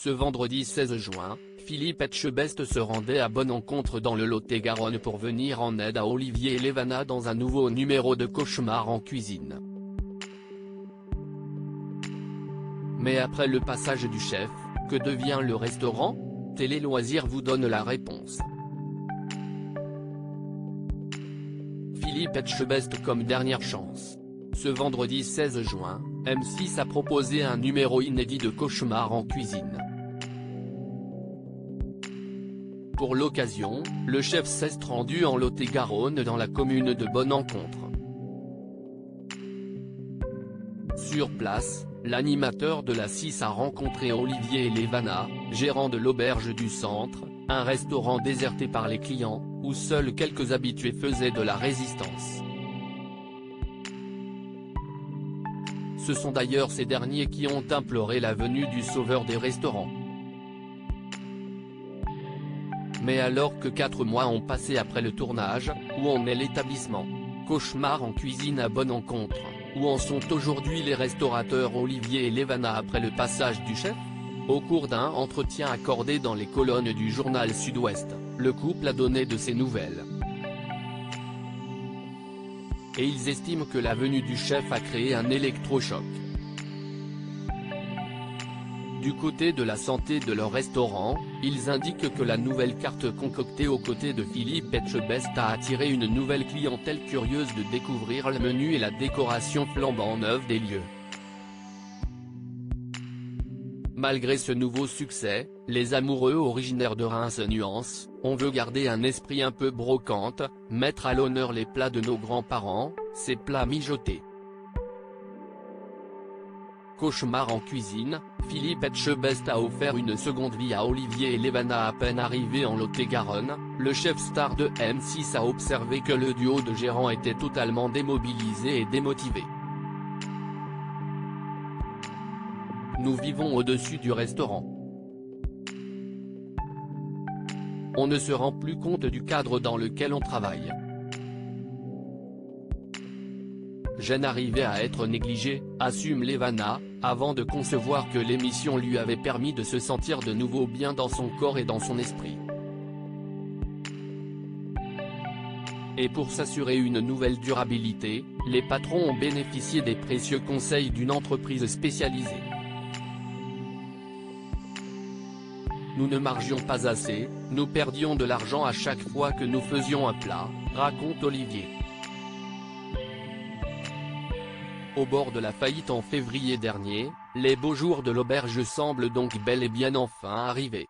Ce vendredi 16 juin, Philippe Etchebest se rendait à Bonne-Encontre dans le Lot-et-Garonne pour venir en aide à Olivier et Lévana dans un nouveau numéro de Cauchemar en cuisine. Mais après le passage du chef, que devient le restaurant? Télé Loisirs vous donne la réponse. Philippe Etchebest comme dernière chance. Ce vendredi 16 juin, M6 a proposé un numéro inédit de Cauchemar en cuisine. Pour l'occasion, le chef s'est rendu en Lot-et-Garonne dans la commune de Bonne-Encontre. Sur place, l'animateur de la 6 a rencontré Olivier et Lévana, gérants de l'auberge du centre, un restaurant déserté par les clients, où seuls quelques habitués faisaient de la résistance. Ce sont d'ailleurs ces derniers qui ont imploré la venue du sauveur des restaurants. Mais alors que 4 mois ont passé après le tournage, où en est l'établissement Cauchemar en cuisine à Bonne-Encontre? Où en sont aujourd'hui les restaurateurs Olivier et Lévana après le passage du chef? Au cours d'un entretien accordé dans les colonnes du journal Sud-Ouest, le couple a donné de ses nouvelles. Et ils estiment que la venue du chef a créé un électrochoc. Du côté de la santé de leur restaurant, ils indiquent que la nouvelle carte concoctée aux côtés de Philippe Etchebest a attiré une nouvelle clientèle curieuse de découvrir le menu et la décoration flambant neuve des lieux. Malgré ce nouveau succès, les amoureux originaires de Reims nuancent: on veut garder un esprit un peu brocante, mettre à l'honneur les plats de nos grands-parents, ces plats mijotés. Cauchemar en cuisine, Philippe Etchebest a offert une seconde vie à Olivier et Lévana à peine arrivés en Lot-et-Garonne. Le chef star de M6 a observé que le duo de gérants était totalement démobilisé et démotivé. Nous vivons au-dessus du restaurant. On ne se rend plus compte du cadre dans lequel on travaille. Je n'arrivais à être négligé, assume Lévana, avant de concevoir que l'émission lui avait permis de se sentir de nouveau bien dans son corps et dans son esprit. Et pour s'assurer une nouvelle durabilité, les patrons ont bénéficié des précieux conseils d'une entreprise spécialisée. Nous ne margions pas assez, nous perdions de l'argent à chaque fois que nous faisions un plat, raconte Olivier. Au bord de la faillite en février dernier, les beaux jours de l'auberge semblent donc bel et bien enfin arriver.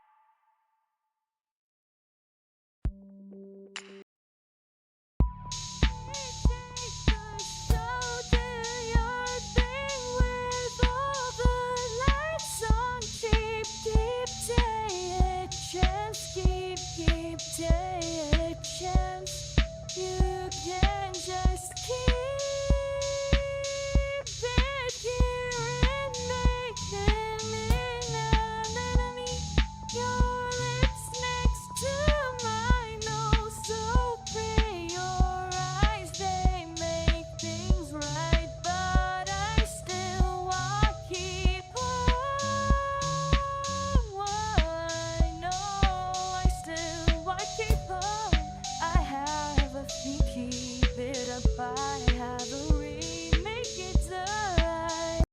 Keep it up, I have